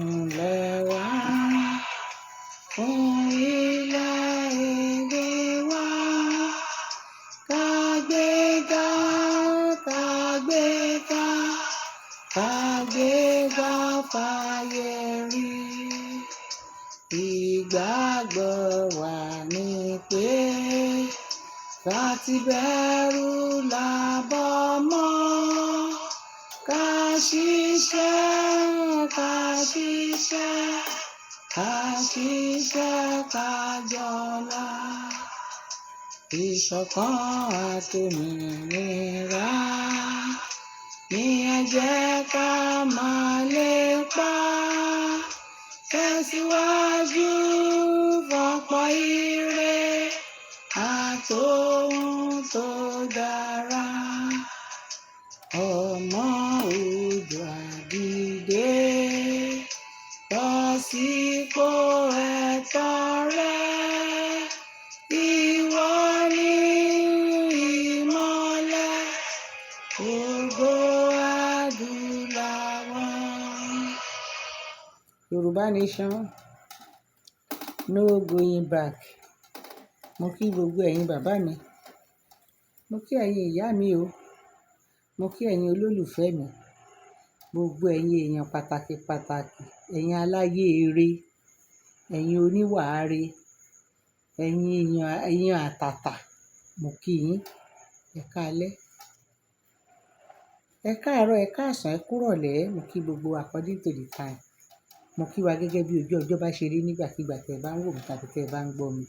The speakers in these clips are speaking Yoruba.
ńlẹ̀ wá fún orílẹ̀-èdè wa. Ká gbéga, ká gbéga, ká gbéga fáyé rí. Ìgbàgbọ́ wa ni pé ká ti bẹ̀rù làbọ̀ mọ́. Ká ṣiṣẹ́, ká ṣiṣẹ́, ká ṣiṣẹ́, ká jọlá. Ìṣọ̀kan àtòmìnira ni ẹ jẹ́ ká máa lépa. Tẹ̀síwájú fọ́pọ̀ ire àtòhun tó dára. Ọmọ Oòduà dìde, lọ sípò ẹ̀tọ́ rẹ. Ìwọ ni ìmọ́lẹ̀ ògo adúláwọ̀. Yorùbá Nation, no going back. Mo kí gbogbo ẹ̀yin bàbá mi, mo kí ẹ̀yin ìyá mi o, mo kí ẹ̀yin olólùfẹ́ mi, gbogbo ẹ̀yin èèyàn pàtàkì pàtàkì, ẹ̀yin aláyé ire, ẹ̀yin oníwàáre, ẹ̀yin àtàtà, mo kí yín. Ẹ káalẹ́, ẹ káàárọ̀, ẹ káàsán, ẹ kúrọ̀lẹ́. Mo kí gbogbo according to the time. Mo kí wa gẹ́gẹ́ bí ojú ọjọ́ bá ṣe rí nígbàkigbà tẹ́ ẹ bá ń wò mí tàbí tẹ́ ẹ bá ń gbọ́ mi.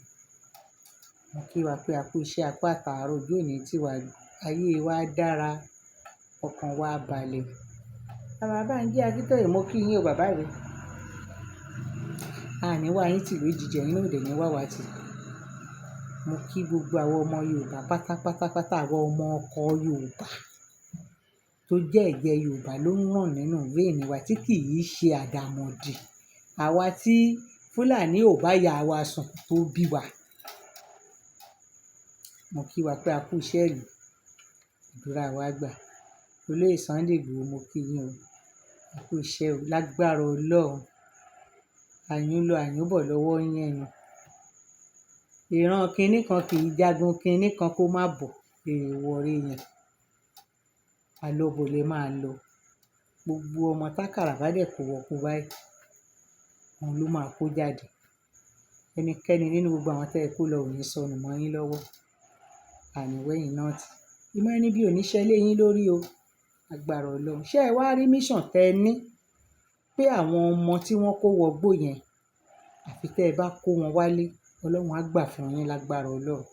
Mo kí wa pé a kú iṣẹ́, a kú àtàárọ̀, ojú òní tiwa, ayé wa dára, ọkàn wa balẹ̀. Bàbá Bánjí Akíntóyè, mo kí yín o bàbá mi. Àní wá yín tì lójijì, ẹ̀yin náà ò dẹ̀ ní wá wa tì. Mo kí gbogbo àwọn ọmọ Yorùbá pátápátá, àwọn ọmọ ọkọ Yorùbá tó jẹ́ ẹ̀jẹ̀ Yorùbá ló ń ràn nínú vein wa tí kì í ṣe àdàmọ̀dì. Àwa tí Fúlàní ò bá ya wa sùn tó bí wa. Mo kí wa pé a kú iṣẹ́ ìlú, àdúrà wa gbà. Olóyè Sunday Igboho, mo kí yín o, a kú iṣẹ́ o, lágbára Ọlọ́run. Àyùn lọ àyùn bọ̀ lọ́wọ́ yín ẹ̀yin. Ìran kinní kan kì í jagun kinní kan kó má bọ̀, èèwọ̀ rè yẹn. Àlọ́bọ̀ lè máa lọ. Gbogbo ọmọ tákàrà bá dẹ̀ kó wọ́pọ̀ báyìí, òun ló máa kó jáde. Ẹnikẹ́ni nínú gbogbo àwọn tẹ́ ẹ kó lọ ò ní sọnù mọ́ yín lọ́wọ́. Àníwẹ̀yìn náà tì. Ìmọ̀ ẹni bí oníṣẹ́ lé yín lórí o, agbára Ọlọ́run. Ṣé ẹ wá rí mission tẹ́ ẹ ní pé àwọn ọmọ tí wọ́n kó wọgbó yẹn, àfi tẹ́ ẹ bá kó wọn wálé, Ọlọ́run á gbà fún yín lágbára Ọlọ́run.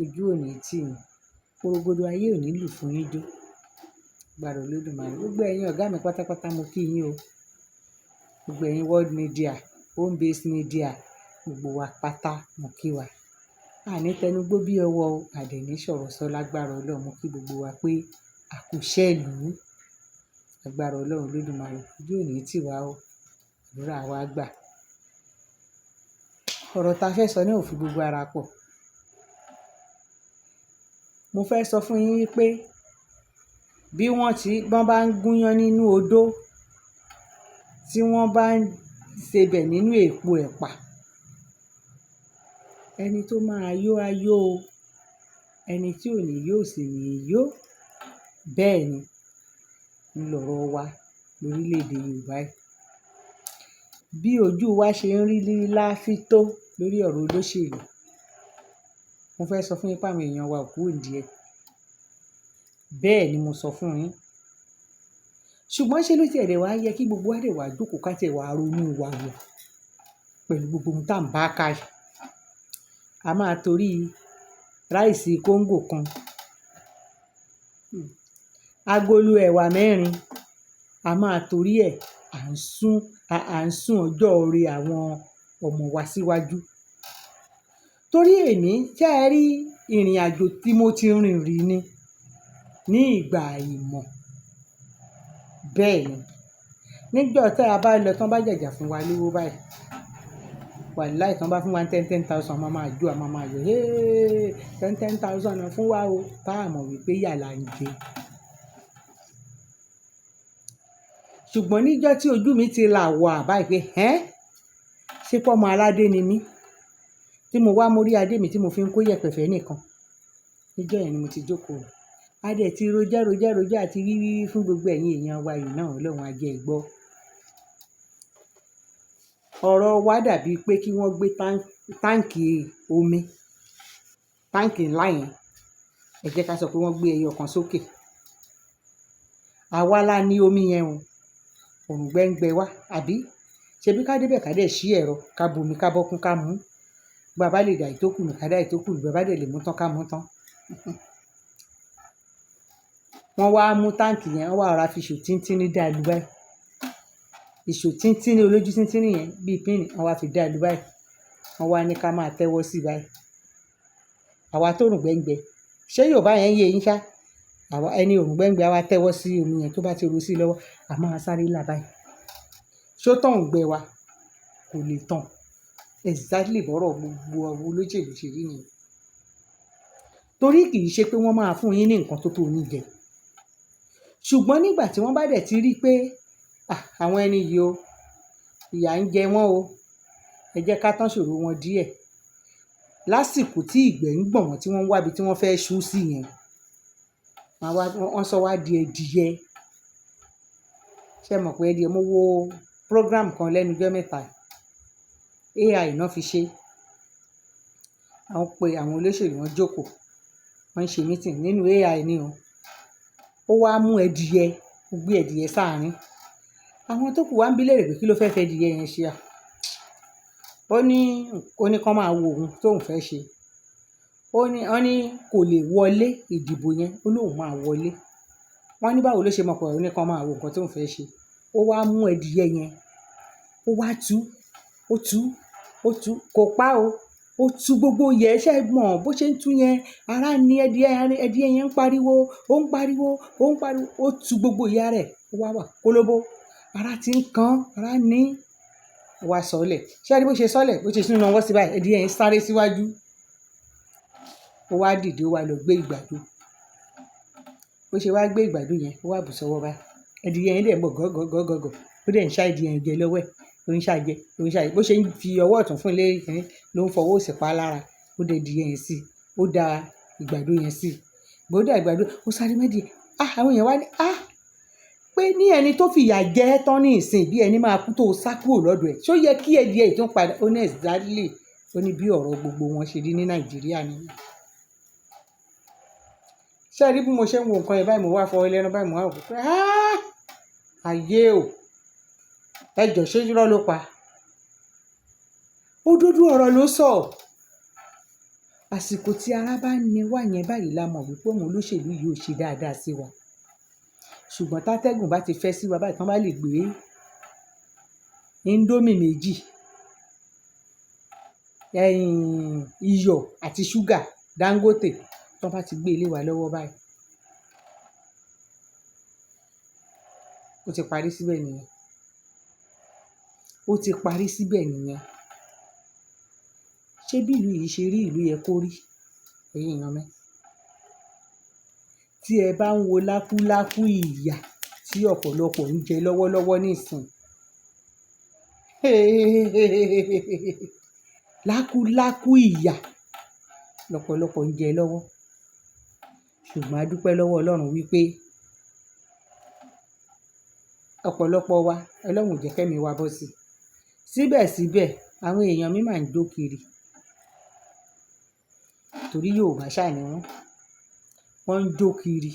Ojú òní tì yín, porogodo ayé ò ní lù fún yín jó. Agbára Olódùmarè. Gbogbo ẹ̀yin ọ̀gá mi pátápátá mo kí yín o. Gbogbo ẹ̀yin world media, home based media, gbogbo wa pátá mo kí wa. Àní tẹnugbó bí ọwọ́ o, àdẹ̀ní sọ̀rọ̀ sọ lágbára Ọlọ́run. Mo kí gbogbo wa pé a kú iṣẹ́ ìlú. Agbára Ọlọ́run Olódùmarè. Ojú òní tì wá o, àdúrà wa gbà. Ọ̀rọ̀ ta fẹ́ sọ náà ò fi gbogbo ara pọ̀. Mo fẹ́ sọ fún yín wípé bí wọ́n bá ń gúnyán nínú odó, tí wọ́n bá ń sebẹ̀ nínú èpo ẹ̀pà, ẹni tó máa yó á yó o, ẹni tí ò ní yó sì ní yó. Bẹ́ẹ̀ ni ńlọrọ̀ wa lórílẹ̀‐èdè Yorùbá yìí. Bí ojú wa ṣe ń rí láfi tó lórí ọ̀rọ̀ olóṣèlú, mo fẹ́ sọ fún yín pé àwọn èèyàn wa ò kú òǹdíẹ̀. Bẹ́ẹ̀ ni mo sọ fún yín. Ṣùgbọ́n ṣé ló ti ẹ̀dẹ̀ wá yẹ kí gbogbo wa dẹ̀ wá jókòó ká tẹ̀ wá ronú wa wò pẹ̀lú gbogbo ohun tá à ń bá ká yìí. A máa torí ráìsì kóńgò kan, agolo ẹ̀wà 4, a máa torí ẹ̀ à ń sún ọjọ́ orí àwọn ọmọ wa síwájú. Torí èmi ṣé ẹ rí ìrìn àjò tí mo ti rìn rí ni ní ìgbà àìmọ̀. Bẹ́ẹ̀ ni nígbà tí a bá lọ tán bá jàjà fún wa lówó báyìí, wàláì tán bá fún wa 10,000 máa jó, a máa yọ̀, 10,000 náà fún wa o, tá a mọ̀ wípé yà là ń jẹ. ṣùgbọ́n níjọ́ tí ojú mi ti là wọ̀ àbá pé ṣé pọ́mọ aládé ni mí tí mo wá mórí adé mi tí mo fi ń kó yẹ̀pẹ̀fẹ́ nìkan, níjọ́ yẹn ni mo ti jókòó. A dẹ̀ ti rojọ́ àti wíwí fún gbogbo ẹ̀yin èèyàn wa yìí náà, Ọlọ́run á jẹ́ ẹ gbọ́. Ọ̀rọ̀ wa dàbí pé kí wọ́n gbé táǹkì omi, táǹkì ńlá yẹn, ẹ jẹ́ ká sọ pé wọ́n gbé ẹyọ kan sókè. Àwa la ní omi yẹn o, òǹgbẹ ń gbẹ wá, àbí? Ṣebí ká débẹ̀ ká dẹ̀ ṣí ẹ̀rọ, ká bomi ká bọ́kún ká mú. Bàbá lè dà ìtókù nù ká dà ìtókù nù, bàbá dẹ̀ lè mú tán ká mú tán. Wọ́n wá mú táǹkì yẹn, wọ́n wá rọra fi ìṣó tíntínní dá lu báyìí. Ìṣó tíntínní olójú tíntínní yẹn bíi píìnì, wọ́n wá fi dá lu báyìí. Wọ́n wá ní ká máa tẹ́wọ́ sí báyìí. Àwa tó rùngbẹ ń gbẹ, ṣé Yorùbá yẹn yé yín ṣá? Àwa ẹni òrùngbẹ ń gbẹ, àwa tẹ́wọ́ sí omi yẹn tó bá ti ru sí lọ́wọ́, a máa sáré là báyìí. Ṣó tán òǹgbẹ wa? Kò lè tán. Exactly bọ́rọ̀ gbogbo àwọn olóṣèlú ṣe rí nìyẹn. Torí kì í ṣe pé wọ́n máa fún yín ní nǹkan tó tó yín jẹ. Ṣùgbọ́n nígbà tí wọ́n bá dẹ̀ ti rí pé àwọn ẹni yìí o, ìyà ń jẹ wọ́n o, ẹ jẹ́ ká tán ṣòro wọn díẹ̀. Lásìkò tí ìgbẹ́ ń gbọ̀n wọ́n tí wọ́n ń wábi tí wọ́n fẹ́ ṣú sí yẹn, wọ́n sọ wá di ẹdìyẹ. Ṣé mọ̀ pé ẹdìyẹ? Mo wo program kan lẹ́nu ọjọ́ mẹ́ta, AI náà fi ṣe. Àwọn pé àwọn olóṣèlú wọn jókòó, wọ́n ń ṣe meeting nínú AI ni o. Ó wá mú ẹdìyẹ, ó gbé ẹdìyẹ sáàárín. Àwọn tó kù wá ń bi léèrè pé kí ló fẹ́ fẹ́ ẹdìyẹ yẹn ṣe à? Ó ní kán máa wo ohun tóun fẹ́ ṣe. Ó ní kò lè wọlé ìdìbò yẹn, ó lóun máa wọlé. Wọ́n ní báwo ló ṣe mọ̀ pé ó ní kán máa wo nǹkan tóun fẹ́ ṣe. Ó wá mú ẹdìyẹ yẹn, ó wá tú, kò pa o. Ó tú gbogbo yẹ̀ ṣẹ́ mọ̀ bó ṣe ń tú yẹn. Ara ní ẹdìyẹ yẹn ń pariwo, ó tú gbogbo ìyá rẹ̀. Ó wá wà kólóbó. Ara ti ń kan, ara ní. Ó wá sọ̀lẹ̀. Ṣé ẹ rí bó ṣe sọ̀lẹ̀? Bó ṣe tún nawọ́ sí báyìí, ẹdìyẹ yẹn sáré síwájú. Ó wá dìde, ó wá lọ gbé ìgbàdo. Bó ṣe wá gbé ìgbàdo yẹn, ó wá bù sọ́wọ́ báyìí. Ẹdìyẹ yẹn dẹ̀ ń bọ̀ gọ́gọ́gọ́gọ́. Ó dẹ̀ ń ṣá ẹdìyẹ yẹn jẹ lọ́wọ́ ẹ̀. Ó ń ṣá jẹ. Bó ṣe ń fi ọwọ́ ọ̀tún fún ilé ìkíní ló ń fọwọ́ òsì pa lára. Ó dẹ̀ ẹdìyẹ yẹn sí. Ó da ìgbàdo yẹn sí. Bó dà ìgbàdo, ó sáré mẹ́dìyẹ. Àwọn èèyàn wá ní pé ní ẹni tó fìyà jẹ tán ní ìsìn bí ẹni máa kú tó sá kúrò lọ́dọ̀ ẹ̀. Ṣó yẹ kí ẹdìyẹ yìí tún padà? Ó ní exactly. Ó ní bí ọ̀rọ̀ gbogbo wọn ṣe rí ní Nàìjíríà nìyẹn. Ṣé ẹ rí bí mo ṣe ń wo nǹkan yẹn báyìí, mo wá fọwọ́ lẹ́nu báyìí, mo wá wò pé ayé o, ẹ jọ̀ ṣé irọ́ ló pa? Òdodo ọ̀rọ̀ ló sọ. Àsìkò tí ara bá ní wá yẹn báyìí la mọ̀ wípé àwọn olóṣèlú yìí ò ṣe dáadáa sí wa. Ṣùgbọ́n tátẹ́gùn bá ti fẹ́ sí wa báyìí, tán bá lè gbé Indomie méjì, iyọ̀ àti ṣúgà Dangote, tán bá ti gbé ilé wa lọ́wọ́ báyìí, ó ti parí síbẹ̀ nìyẹn. Ó ti parí síbẹ̀ nìyẹn. Ṣé bí ìlú yìí ṣe rí ìlú yẹ kó rí? Ẹ̀yin èèyàn mi. Tí ẹ bá ń wo lákúlákú ìyà tí ọ̀pọ̀lọpọ̀ ń jẹ lọ́wọ́lọ́wọ́ nísìn. Lákúlákú ìyà lọ́pọ̀lọpọ̀ ń jẹ lọ́wọ́. Ṣùgbọ́n a dúpẹ́ lọ́wọ́ Ọlọ́run wípé ọ̀pọ̀lọpọ̀ wa, Ọlọ́run ò jẹ́ kẹ́mi wa bọ́ sí. Síbẹ̀síbẹ̀, àwọn èèyàn mi máa ń jó kiri. Torí Yorùbá ṣáà ni wọ́n. Wọ́n ń jó kiri.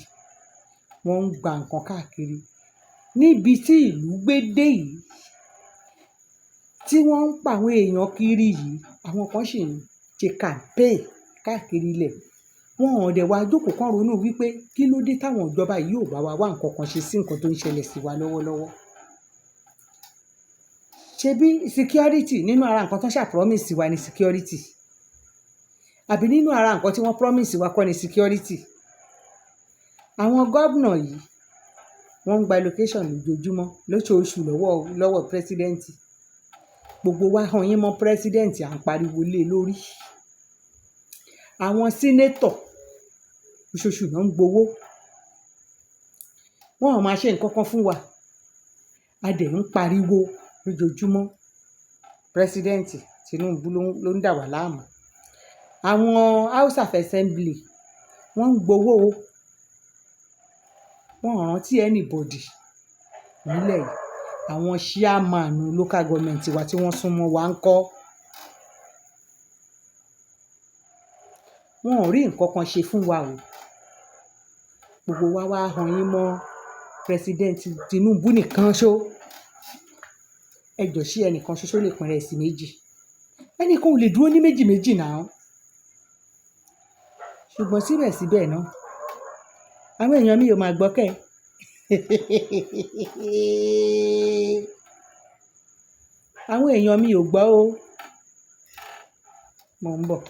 Wọ́n ń gba nǹkan káàkiri. Níbi tí ìlú gbé dé yìí, tí wọ́n ń pa àwọn èèyàn kiri yìí, àwọn kan sì ń ṣe campaign káàkiri ilẹ̀. Wọn ò dẹ̀ wá jókòó kán ronú wípé kí ló dé táwọn ìjọba yìí ò bá wa wá nǹkan kan ṣe sí nǹkan tó ń ṣẹlẹ̀ sí wa lọ́wọ́lọ́wọ́. Ṣebí security nínú ara nǹkan tó ń promise wa ni security. Àbí nínú ara nǹkan tí wọ́n promise wa kọ́ ni security. Àwọn gómìnà yìí, wọ́n ń gba location lójoojúmọ́, lóṣooṣù lọ́wọ́ president. Gbogbo wa hàn yín mọ́ president, à ń pariwo lé lórí. Àwọn senator, oṣooṣù náà ń gbowó. Wọ́n ò máa ṣe nǹkan kan fún wa. a dẹ̀ ń pariwo lójoojúmọ́ pírẹsidẹ́ǹtì Tinubu ló ń dà wá láàmú. Àwọn House of Assembly wọ́n ń gbowó o, wọ́n ò rántí anybody nílẹ̀ yìí. Àwọn chairman local government wa tí wọ́n súnmọ́ wa ń kọ́, wọn ò rí nǹkan kan ṣe fún wa o. Gbogbo wa wá han yín mọ́ pírẹsidẹ́ǹtì Tinubu nìkan ṣó. Ẹ jọ̀ọ́ ṣé ẹnìkan ṣoṣo lè pín ìrẹsì méjì? Ẹnìkan ò lè dúró ní méjì méjì náà. Ṣùgbọ́n síbẹ̀síbẹ̀ náà àwọn èèyàn mi ò máa gbọ́ kẹ́. Àwọn èèyàn mi ò gbọ́ o. Mò ń bọ̀.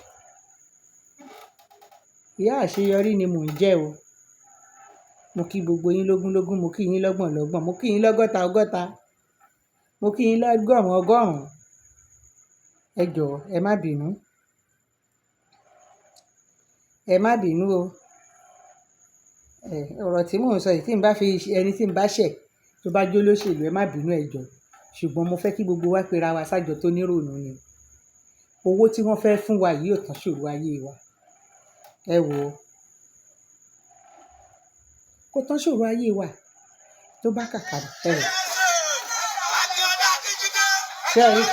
Ìyá àṣeyọrí ni mò ń jẹ́ o. Mo kí gbogbo yín lógúnlógún, mo kí yín lọ́gbọ̀n lọ́gbọ̀n, mo kí yín lọ́gọ́ta ọgọ́ta, mo kí yín lọ́gọ́rùn ọgọ́rùn. Ẹ jọ̀ọ́ ẹ má bínú. Ẹ má bínú o. Ọ̀rọ̀ tí mò ń sọ yìí tí n bá fi ẹni tí n bá ṣẹ̀ tó bá jó lóṣèlú, ẹ má bínú ẹ jọ̀ọ́. Ṣùgbọ́n mo fẹ́ kí gbogbo wa pera wa sájọ tó nírònú ni. Owó tí wọ́n fẹ́ fún wa yìí ò tán ṣòro ayé wa. Ẹ wò ó. Kò tán ṣòro ayé wa tó bá kàkà ẹ wò. Ṣé ẹ rí?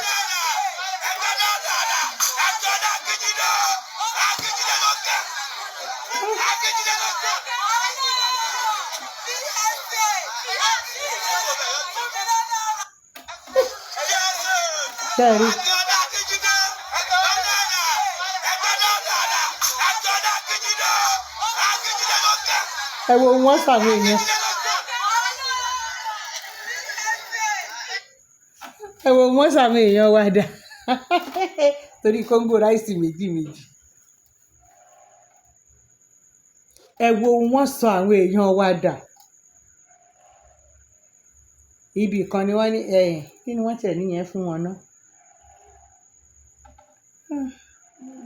Ṣé ẹ rí? Ẹ wo wọ́n sàwọn èèyàn. Ẹ wo wọ́n sàwọn èèyàn wa dà. Torí kóńgò ráìsì méjì méjì. Ẹ wo wọ́n sọ àwọn èèyàn wa dà. Ibì kan ni wọ́n ní kí ni wọ́n tẹ̀ níyẹn fún wọn ná.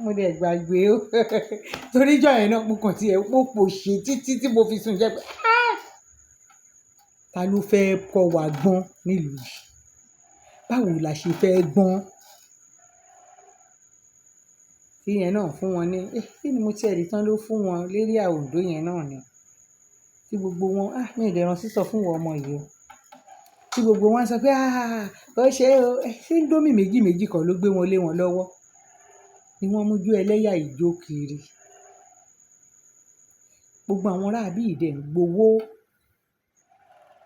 Mo dẹ̀ gbàgbé o. Torí ìjọ yẹn náà mo kàn tí ẹ pò ṣe títí tí mo fi sùn jẹ́ pé ta ló fẹ́ kọ́ wa gbọ́n nílùú yìí? Báwo la ṣe fẹ́ gbọ́n? Tí yẹn náà fún wọn ní kí ni mo ti ẹ̀rí tán ló fún wọn lérí Oǹdó yẹn náà ni. Tí gbogbo wọn mi ì dẹ̀ rán sísọ fún wọn ọmọ yìí o. Tí gbogbo wọn sọ pé ó ṣe o, ṣé Indomie méjì méjì kan ló gbé wọn lé wọn lọ́wọ́ ni wọ́n mú jó ẹlẹ́yà ìjó kiri. Gbogbo àwọn aráàbí ìdẹ̀ ń gbowó,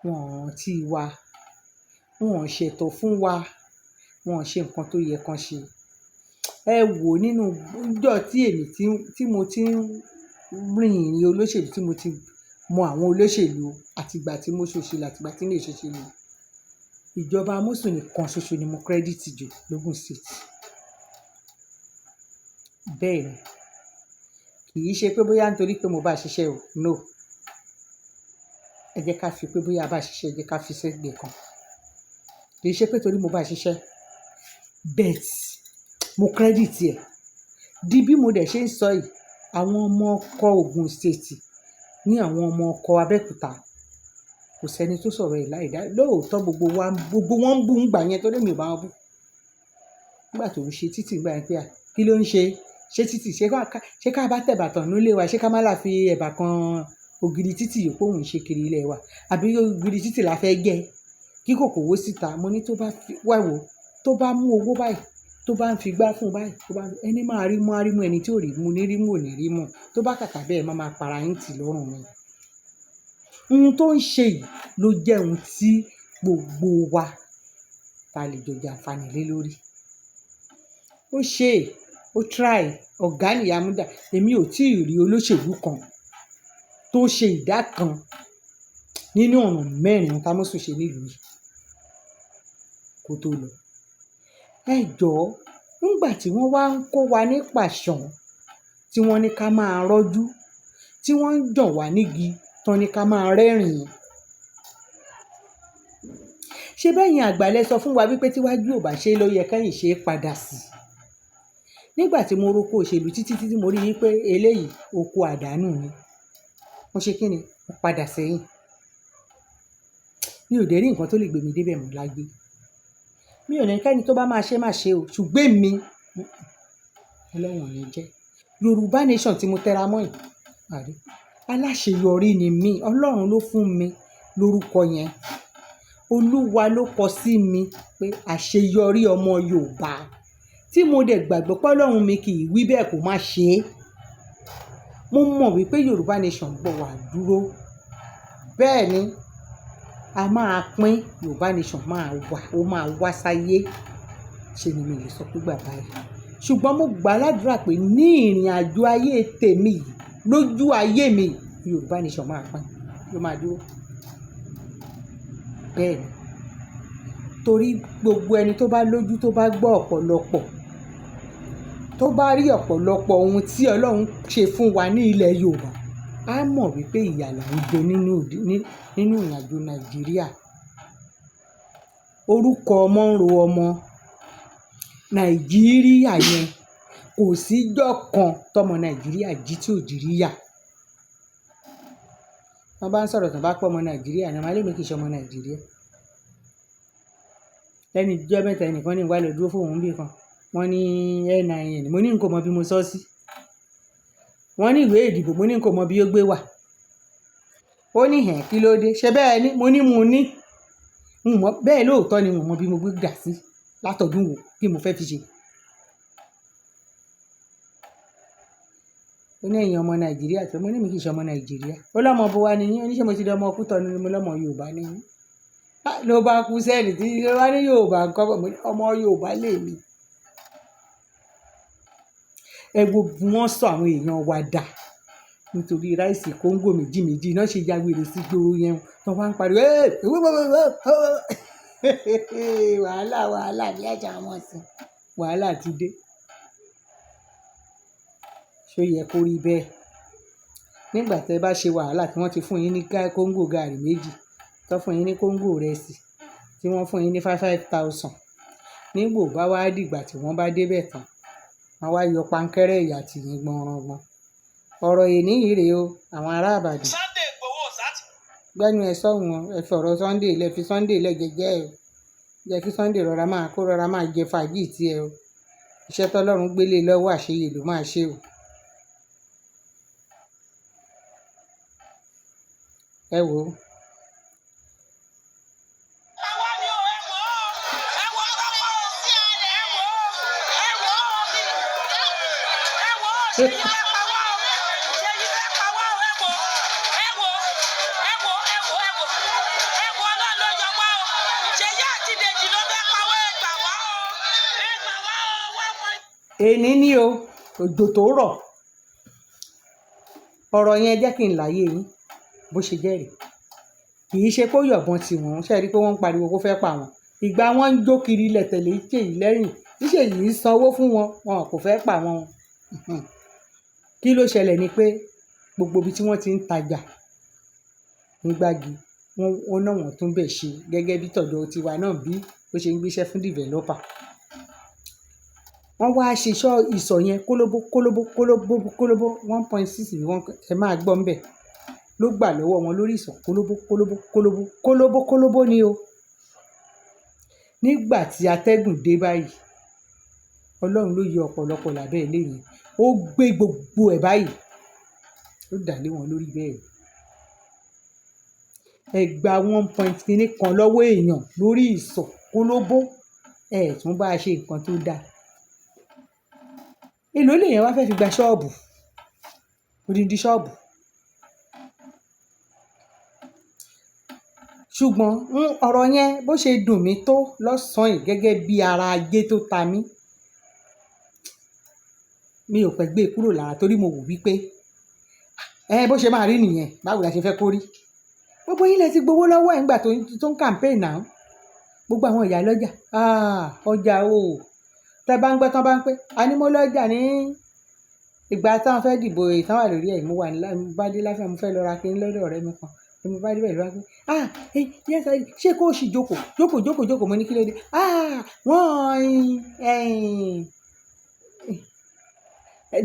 wọn ò rántí wa, wọn ò ṣètò fún wa, wọn ò ṣe nǹkan tó yẹ kán ṣe. Ẹ wò nínú ìjọ tí mo ti ń rìn ìrìn olóṣèlú, tí mo ti mọ àwọn olóṣèlú àtìgbà tí mo ṣòṣèlú àtìgbà tí mi ò ṣòṣèlú. Ìjọba Amosun nìkan ṣoṣo ni mo credit jù l'Ogun State. Bẹ́ẹ̀ ni. Kì í ṣe pé bóyá nítorí pé mo bá ṣiṣẹ́ o, no. Ẹ jẹ́ ká fi pé bóyá bá ṣiṣẹ́, ẹ jẹ́ ká fi sẹ́gbẹ̀ẹ́ kan. Kì í ṣe pé torí mo bá ṣiṣẹ́, bet mo credit ẹ̀. Di bí mo dẹ̀ ṣe ń sọ yìí, àwọn ọmọ ọkọ̀ Ogun State ní àwọn ọmọ ọkọ̀ Abẹ́òkúta kò sẹ́ni tó sọ̀rọ̀ ẹ̀ láìdá. Lóòótọ́ gbogbo wọn ń bú ń gbà yẹn torí mi ò bá wọn bú. Nígbà tó ń ṣe títì gbà yẹn pé kí ló ń ṣe? Ṣé títì ṣé ká bá tẹ̀bà tán nílé wa? Ṣé ká má là fi ẹ̀bà kan ògiri títì yòókù òun ṣe kiri ilé wa? Àbí ògiri títì la fẹ́ gẹ́ kí kòkò wó síta? Mo ní tó bá wà wò, tó bá mú owó báyìí, tó bá ń fi gbá fún báyìí, ẹni máa rí mú, á rí mú, ẹni tí ò rí mú ní rí mú ò ní rí mú. Tó bá kàkà bẹ́ẹ̀ máa para yín tì lọ́rùn mi. Ohun tó ń ṣe yìí ló jẹ́ ohun tí gbogbo wa ta lè jọ jàǹfààní lé lórí. Ó ṣe ó try ọ̀gá Nìyá Múdà. Èmi ò tí ì rí olóṣèlú kan tó ṣe ìdá kan nínú ọ̀nà mẹ́rin tí Amosun ṣe nílùú yìí kó tó lọ. Ẹ jọ̀ọ́ nígbà tí wọ́n wá ń kó wa ní pàṣán, tí wọ́n ní ká máa rọ́jú, tí wọ́n ń jàn wá nígi, tán ní ká máa rẹ́rìn-ín. Ṣé bẹ́yìn àgbà lẹ sọ fún wa wípé tíwájú ò bá ṣe ló yẹ kẹ́yìn ṣe padà sí? Nígbà tí mo roko òṣèlú títí mo rí wípé eléyìí oko àdánù ni, mo ṣe kí ni? Mo padà sẹ́yìn. mi ò dẹ̀ rí nǹkan tó lè gbé mi débẹ̀ mọ́ láyé. Mi ò ní kẹ́ni tó bá máa ṣe má ṣe o, ṣùgbọ́n mi Ọlọ́run ò ní jẹ́. Yorùbá nation tí mo tẹra mọ́ yìí, àrí aláṣeyọrí ni mí. Ọlọ́run ló fún mi lórúkọ yẹn. Olúwa ló kọ sí mi pé àṣeyọrí ọmọ Yorùbá, tí mo dẹ̀ gbàgbọ́ pé Ọlọ́run mi kì í wí bẹ́ẹ̀ kó má ṣe é. Mo mọ̀ wípé Yorùbá nation gbọ́ wà dúró. Bẹ́ẹ̀ ni a máa pín, Yorùbá nation máa wà, ó máa wá sáyé. Ṣé ni mi lè sọ pé bàbá yìí. Ṣùgbọ́n mo gbà ládùúrà pé ní ìrìn àjò ayé tèmi yìí, lójú ayé mi, Yorùbá nation máa pín, ló máa dúró. Bẹ́ẹ̀ ni. Torí gbogbo ẹni tó bá lójú tó bá gbọ́ ọ̀pọ̀lọpọ̀, tó bá rí ọ̀pọ̀lọpọ̀ ohun tí Ọlọ́run ṣe fún wa ní ilẹ̀ Yorùbá, á mọ̀ wípé ìyà là ń jẹ nínú ìrìnàjò Nàìjíríà. Orúkọ ọmọ ń ro ọmọ. Nàìjíríà yẹn kò síjọ́ kan tọmọ Nàìjíríà jí tí ò jírí yà. Wọ́n bá ń sọ̀rọ̀ tán bá pọ̀ ọmọ Nàìjíríà ni, màálé mi kì í ṣe ọmọ Nàìjíríà. Lẹ́ni ìjọ́ mẹ́ta ẹnìkan ní ìwà lọ dúró fún òun bí kan. Wọ́n ní NIN, mo ní n kò mọ bí mo sọ sí. Wọ́n ní ìwé ìdìbò, mo ní n kò mọ bí ó gbé wà. Ó ní hẹ̀n kí ló dé? Ṣé bẹ́ẹ̀ ni? Mo ní bẹ́ẹ̀ lóòótọ́ ni mo mọ bí mo gbé dà sí látọ̀dún wo bí mo fẹ́ fi ṣe. Ó ní ẹ̀yin ọmọ Nàìjíríà tó, mo ní mi kì í ṣe ọmọ Nàìjíríà. Ó lọ́mọ bo wa ni yín, ó ní ṣé mo ti di ọmọ Kútọ̀nù ni, mo lọ́mọ Yorùbá ni yín. Ló bá kú sẹ́ẹ̀lì tí ó wá ní Yorùbá nǹkan, ọmọ Yorùbá lè mi. Ẹ wo bí wọ́n sọ àwọn èèyàn wa dà nítorí ráìsì kóńgò méjì méjì náà ṣe ya wèrè sí gbòòrò yẹn. Wọ́n wá ń pariwo wàhálà ní ẹ̀jẹ̀ àwọn sí. Wàhálà ti dé. Ṣó yẹ kó rí bẹ́ẹ̀? Nígbà tẹ́ bá ṣe wàhálà tí wọ́n ti fún yín ní kóńgò gààrí méjì, tó fún yín ní kóńgò ìrẹsì, tí wọ́n fún yín ní 5,000. Nígbò bá wá dìgbà tí wọ́n bá débẹ̀ tán, wọ́n wá yọ pankẹ́rẹ́ ìyà tì yín gbọ̀nrangbọ̀n. Ọ̀rọ̀ èní yìí rèé o, àwọn ará Ìbàdàn. Sunday Igboho sátì. Gbẹ́nu ẹ sọ́hun, ẹ fi ọ̀rọ̀ Sunday lẹ fi Sunday lẹ jẹ́jẹ́ ẹ. Jẹ́ kí Sunday rọra máa jẹ fàájì tí ẹ o. Iṣẹ́ tọ́lọ́run gbélé lọ́wọ́ àṣeyè ló máa ṣe o. Ẹ wò ó. Èní ní o, òjò tó rọ̀. Ọ̀rọ̀ yẹn jẹ́ kí n láyé yín bó ṣe jẹ́ rèé. Kì í ṣe kó yọ̀bọ̀n tì wọ́n, ṣe rí pé wọ́n ń pariwo kó fẹ́ pa wọ́n. Ìgbà wọn ń jó kiri ilẹ̀ tẹ̀lé Ṣèyí lẹ́yìn. Ṣèyí ń sanwó fún wọn, wọn kò fẹ́ pa wọ́n. Kí ló ṣẹlẹ̀ ni pé gbogbo ibi tí wọ́n ti ń tajà ní Gbági, wọ́n náà wọ́n tún bẹ̀ ṣe gẹ́gẹ́ bí tọ̀dọ̀ tiwa náà bí ó ṣe ń gbéṣẹ́ fún developer. Wọ́n wá ṣe ìsọ̀ yẹn kólóbó 1.6 ni wọ́n ẹ máa gbọ́ ń bẹ̀ ló gbà lọ́wọ́ wọn lórí ìsọ̀ kólóbó ni o. Nígbà tí atẹ́gùn dé báyìí, Ọlọ́run ló yọ ọ̀pọ̀lọpọ̀ lábẹ́ ilé yẹn. Ó gbé gbogbo ẹ̀ báyìí, ó dà lé wọn lórí bẹ́ẹ̀. Ẹ gba 1.9 kan lọ́wọ́ èèyàn lórí ìsọ̀ kólóbó, ẹ̀ tún bá a ṣe nǹkan tó dáa. Èló lèèyàn wá fẹ́ fi gba ṣọ́ọ̀bù, odindi ṣọ́ọ̀bù. Ṣùgbọ́n ọ̀rọ̀ yẹn bó ṣe dùn mí tó lọ́sàn-án yìí gẹ́gẹ́ bí ara ajé tó ta mí, mi ò pẹ́ gbé e kúrò lára torí mo wò wípé bó ṣe máa rí nìyẹn, báwo la ṣe fẹ́ kó rí. Gbogbo yín lẹ ti gbowó lọ́wọ́ ẹ̀ ńgbà tó ń campaign náà. Gbogbo àwọn ìyá lọ́jà, ọjà o. Tẹ́ bá ń gbọ́ tán bá ń pé a ní mo lọ́jà ní ìgbà táwọn fẹ́ dìbò ìtàn wà lórí ẹ̀, mo wà ní Bádé Láfíà, mo fẹ́ lọ ra kí n lọ́dọ̀ ọ̀rẹ́ mi kan. Mo bá débẹ̀ ló wá pé yes ṣé kó o sì jókòó mo ní kí ló dé.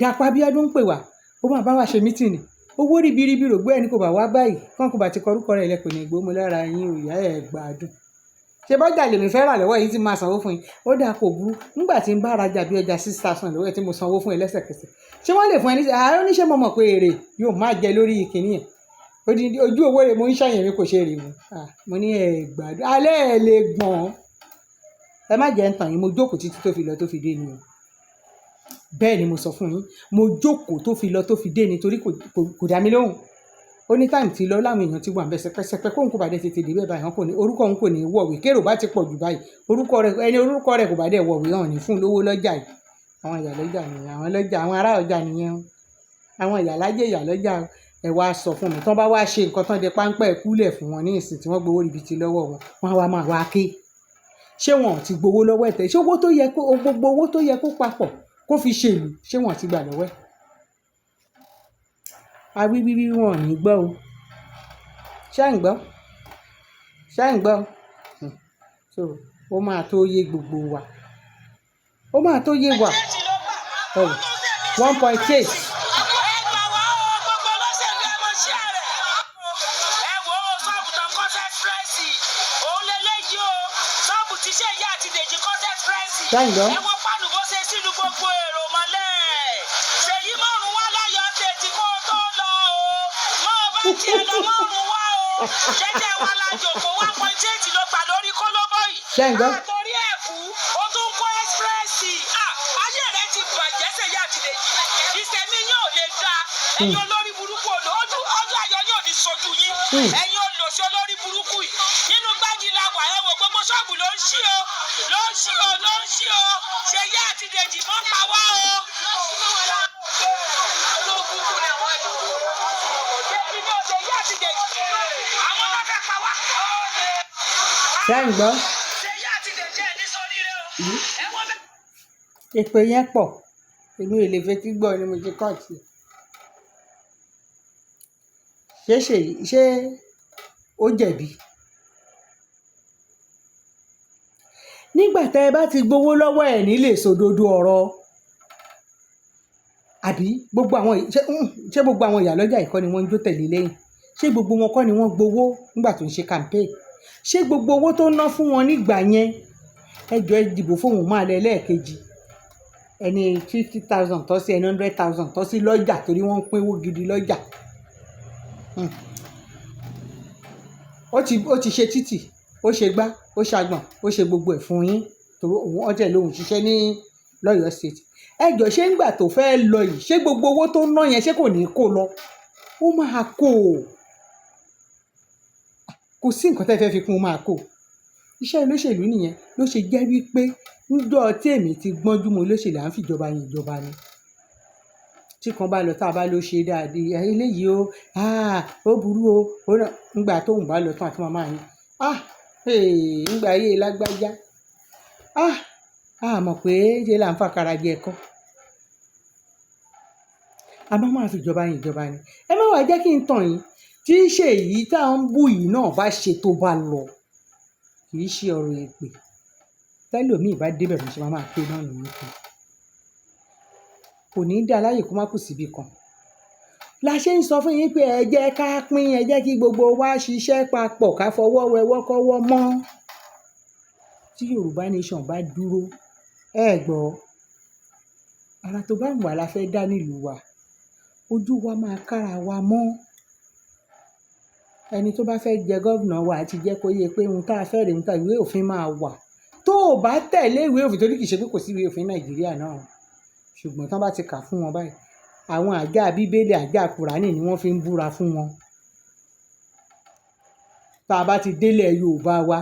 Dàpọ̀ Abíọ́dún ń pè wá, ó máa bá wa ṣe mítìnì. owó ribiribi rògbé ẹni kò bá wá báyìí kán kò bá ti kọrúkọ rẹ̀ lẹ́kọ̀ọ́ ní ìgbómo lára yín ò yá ẹ̀ gbádùn ṣé bọ́jà lèmi fẹ́ rà lọ́wọ́ yìí tí máa sanwó fún yín ó dáa kò burú nígbà tí ń bá rajà bí ọjà 6,000 lọ́wọ́ ẹ̀ tí mo sanwó fún ẹ lẹ́sẹ̀kẹsẹ̀ ṣé wọ́n lè fún ẹ ní ààrẹ oníṣẹ́ mọ̀ mọ̀ pé èrè yóò máa jẹ lórí ìkíní yẹn ojú owó rẹ̀ mo ń ṣàyẹ̀wò kò ṣe rè mo ní ẹ̀ gbádùn alẹ́ ẹ̀ lè gbọ̀n ẹ má jẹ́ ń tàn yín mo jókòó títí tó fi lọ tó fi dé ni o bẹ́ẹ̀ ni mo sọ fún yín mo jókòó tó fi lọ tó fi dé ni torí kò dá mi lóhùn ó ní táìmù tí lọ láwọn èèyàn ti wà ń bẹ sẹpẹsẹpẹ kóun kò bá dé tètè dé bẹ́ẹ̀ báyìí wọn kò ní orúkọ òun kò ní wọ̀wé kérò bá ti pọ̀ jù báyìí orúkọ rẹ̀ kò bá dé wọ̀wé hàn ní fún lówó lọ́jà yìí àwọn ìyá lọ́jà nìyẹn àwọn ará ọjà nìyẹn àwọn ìyá lájẹ ìyá lọ́jà ẹ wá sọ fún mi tán bá wá ṣe nǹkan tán de páńpẹ́ kúlẹ̀ fún wọn ní ìsìn tí wọ́n gbowó ribiti lọ́wọ́ wọn wá máa wá ké ṣé wọn ò ti gbowó lọ́wọ́ ẹ̀ tẹ́ ṣé gbogbo owó tó yẹ kó papọ̀ kó fi ṣèlú ṣé wọn ò ti gbà lọ́wọ́ ẹ̀ awíwíwí wọn ò ní gbọ́ o ṣá ń gbọ́ so ó máa tó yé gbogbo wa ó máa tó yé wa 1.8. Ṣáìgbọ́. ẹ wọ́n pàdùn bó ṣe sínú gbogbo èrò mọ́lẹ̀ ṣèyí márùn wá láyọ̀ tètè kó tó lọ o mọ́ ọ bá tiẹ̀ lọ márùn wá o jẹ́jẹ́ wa la jòkó 1.8 ló gbà lórí kólóbó yìí. Ṣáìgbọ́. àtòrí ẹ̀ kú ó tún kó ẹ́sprẹ́sì ayé rẹ̀ ti bàjẹ́ ṣèyí àtìlẹ́yìn ìṣẹ̀mí yóò lè dá ẹ̀yin olórí burúkú ọjọ́ ayọ̀ yóò ní sojú yín ẹ̀yin olòṣì olórí burúkú yìí nínú gbági la wà ẹ wò gbogbo ṣọ́ọ̀bù ló ń ṣí o ṣèyí àtìlẹ́yìn mọ́ pa wá o. Ṣáìgbọ́. Èpè yẹn pọ̀ èmi ò lè fetí gbọ́ ni mo ṣe kọ́ sí ṣé ó jẹ̀bi nígbà tẹ́ ẹ bá ti gbowó lọ́wọ́ ẹ̀ ní lè sòdodo ọ̀rọ̀ àbí gbogbo àwọn ṣé gbogbo àwọn ìyálọ́jà ìkọ́ ni wọ́n ń jó tẹ̀lé lẹ́yìn ṣé gbogbo wọn kọ́ ni wọ́n gbowó nígbà tó ń ṣe campaign ṣé gbogbo owó tó ná fún wọn nígbà yẹn ẹjọ́ ẹ dìbò fóun máa lẹ lẹ́ẹ̀kejì ẹni 50,000 tọ́ sí ẹni 100,000 tọ́ sí lọ́jà torí wọ́n ń pín owó gidi lọ́jà ó ti ṣe títì ó ṣe gbá ó ṣàgbọ̀n ó ṣe gbogbo ẹ̀ fún yín torí òun ọjọ́ lòun ṣiṣẹ́ ní lọ́yọ̀ọ́ state ẹjọ́ ṣé ńgbà tó fẹ́ lọ yìí ṣé gbogbo owó tó ná yẹn ṣé kò ní kó lọ ó máa kó o kò sí nǹkan tẹ́ fẹ́ fi kún un máa kó iṣẹ́ olóṣèlú nìyẹn ló ṣe jẹ́ wípé níjọ́ tí èmi ti gbọ́njú mọ́ olóṣèlú à ń fìjọba yin ìjọba ni tí kan bá lọ tá a bá lọ ṣe dáadáa eléyìí ó burú o ńgbà tóun bá lọ tán àti màmá yín ńgbà ayé lágbájá mọ̀ pé ṣe là ń fàkàrà jẹ ẹ̀kọ́ a máa fìjọba yin ìjọba ni ẹ má wàá jẹ́ kí n tàn yín tí í ṣe èyí tá à ń bù yìí náà bá ṣe tó bá lọ kì í ṣe ọ̀rọ̀ èpè tẹ́lòmíì bá débẹ̀ bó ṣe máa pé náà nìyí kò ní í dá láyè kó má kù síbi kan la ṣe ń sọ fún yín pé ẹ jẹ́ ká pín ẹ jẹ́ kí gbogbo wa ṣiṣẹ́ papọ̀ ká fọwọ́ wẹwọ́ kọ́wọ́ mọ́ tí Yorùbá nation bá dúró ẹ gbọ́ ara tó bá wà la fẹ́ dá nílùú wa ojú wa máa kára wa mọ́ ẹni tó bá fẹ́ jẹ gọ́vnà wa àti jẹ́ kó yé pé ohun tá a fẹ́ rèé ohun tá ìwé òfin máa wà tó o bá tẹ̀lé ìwé òfin torí kìí ṣe pé kò sí ìwé òfin Nàìjíríà náà ṣùgbọ́n tán bá ti kà fún wọn báyìí àwọn àjà bíbélì àjà kùránì ni wọ́n fi ń búra fún wọn tá a bá ti délẹ̀ Yorùbá wa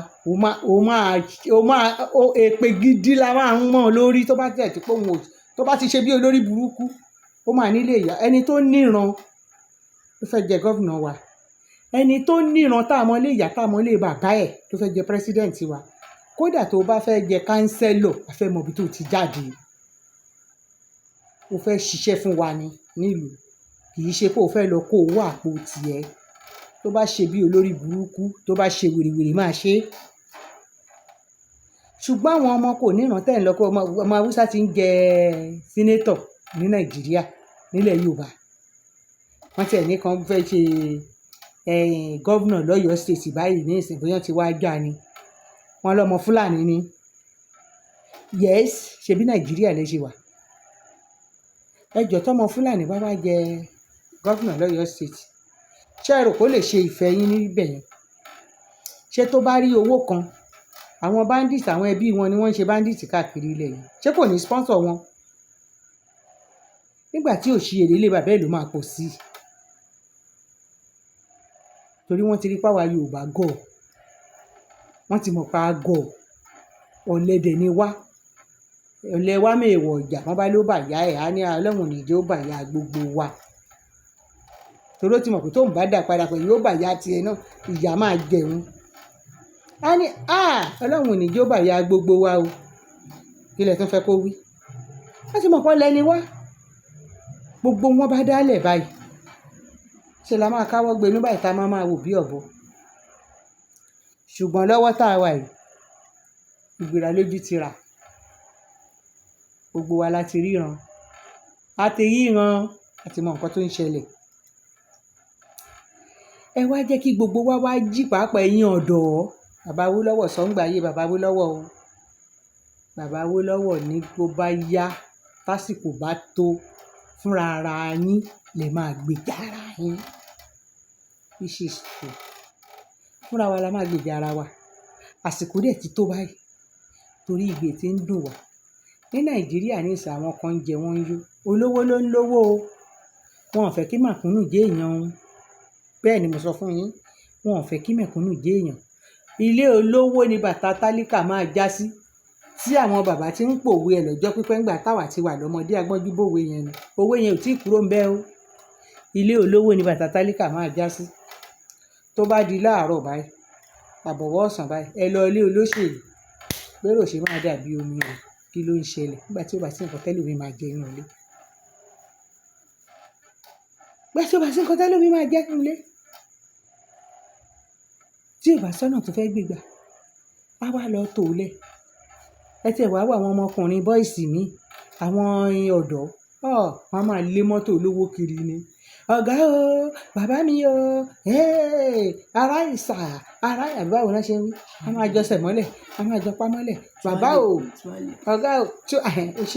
èpè gidi la máa ń mọ́ lórí tó bá tẹ̀ tí pé òun tó bá ti ṣe bí olórí burúkú ó máa nílé ìyá ẹni tó níran ló fẹ́ jẹ gọ́vnà wa ẹni tó níran tá a mọ lé ìyá tá a mọ lé bàbá ẹ̀ tó fẹ́ jẹ president wa kódà tó bá fẹ́ jẹ kánsẹ́lọ̀ a fẹ́ mọ ibi tó ti jáde o fẹ́ ṣiṣẹ́ fún wa ni nílùú kì í ṣe pé o fẹ́ lọ kó owó àpò tiẹ̀ tó bá ṣe bí olórí burúkú tó bá ṣe wèrèwèrè máa ṣe ṣùgbọ́n àwọn ọmọ kò níran tẹ̀ ń lọ kó ọmọ Haúsá ti ń jẹ sínétọ̀ ní Nàìjíríà nílẹ̀ Yorùbá wọ́n tiẹ̀ ní kan fẹ́ ṣe gọ́vnà lọ́yọ̀ọ́ state báyìí ní ìsìn bóyá ti wá já ni wọ́n lọ́mọ Fúlàní ni yes ṣebí Nàìjíríà lè ṣe wà ẹjọ́ tọ́mọ Fúlàní bá wá jẹ gọ́vnà lọ́yọ̀ọ́ state ṣé ẹ rò kó lè ṣe ìfẹ́ yín níbẹ̀ yẹn ṣé tó bá rí owó kan àwọn bandits àwọn ẹbí wọn ni wọ́n ń ṣe bandits káàkiri ilẹ̀ yìí ṣé kò ní sponsor wọn nígbà tí òṣìyèrè ilé bàbá ẹ̀ ló máa pọ̀ sí i torí wọ́n ti rí páwa Yorùbá gọ̀ wọ́n ti mọ̀ pa gọ̀ ọ̀lẹ́dẹ̀ ni wá ọ̀lẹ́ wa mẹ́wọ̀ ọjà wọ́n bá ló bàyá ẹ̀ á ní Ọlọ́run nìjẹ́ ó bàyá gbogbo wa torí ó ti mọ̀ pé tóun bá dà padà pẹ̀lú ó bàyá tiẹ̀ náà ìyá máa jẹun á ní Ọlọ́run nìjẹ́ ó bàyá gbogbo wa o ilẹ̀ tó fẹ́ kó wí wọ́n ti mọ̀ pọ́ lẹ́ni wá gbogbo wọn bá dálẹ̀ báyìí ṣe la máa káwọ́ gbénú báyìí tá a máa wò bí ọ̀bọ ṣùgbọ́n lọ́wọ́ tá a wà yìí ìgbéra lójú ti rà gbogbo wa la ti ríran a ti ríran a ti mọ nǹkan tó ń ṣẹlẹ̀ ẹ wá jẹ́ kí gbogbo wa wá jí pàápàá ẹ̀yin ọ̀dọ́ bàbá Awólọ́wọ̀ sọ́ngbà ayé bàbá Awólọ́wọ̀ o bàbá Awólọ́wọ̀ ní tó bá yá tásìkò bá tó fúnra ara yín lè máa gbèjà ara yín which is true fúnra wa la máa gbèjà ara wa àsìkò dẹ̀ ti tó báyìí torí ìgbè tí ń dùn wá ní Nàìjíríà ní ìsìn àwọn kan ń jẹ wọ́n ń yó olówó ló ń lówó o wọn ò fẹ́ kí màkúnnù jẹ́ èèyàn o bẹ́ẹ̀ ni mo sọ fún yín wọn ò fẹ́ kí mẹ̀kúnnù jẹ́ èèyàn ilé olówó ni bàtà tálíkà máa já sí tí àwọn bàbá tí ń pòwe ẹ̀ lọ́jọ́ pípẹ́ ńgbà táwa ti wà lọ́mọdé agbọ́njú bòwe yẹn ni owó yẹn ò tí ì kúrò ń bẹ́ o ilé olówó ni bàtà tálíkà máa já sí tó bá di láàárọ̀ báyìí àbọ̀wọ́ ọ̀sán báyìí ẹ lọ ilé olóṣèlú gbèrò ṣe máa dàbí omi o kí ló ń ṣẹlẹ̀ nígbà tí ó bá sí nǹkan tẹ́lómi máa jẹ inú ilé gbà tí ó bá sí nǹkan tẹ́lómi máa jẹ inú ilé tí ò bá sọ́nà tó fẹ́ gbégbà á wá lọ tò lẹ̀ ẹ tiẹ̀ wá wọ àwọn ọmọkùnrin bọ́ìsì mi àwọn ọ̀dọ́ wọ́n máa lé mọ́tò olówó kiri ni ọ̀gá o bàbá mi o ará ìsà ará àbí báwo náà ṣe ń wí a máa jọ sẹ̀ mọ́lẹ̀ a máa jọ pa mọ́lẹ̀ bàbá o ọ̀gá o tí ó ṣe.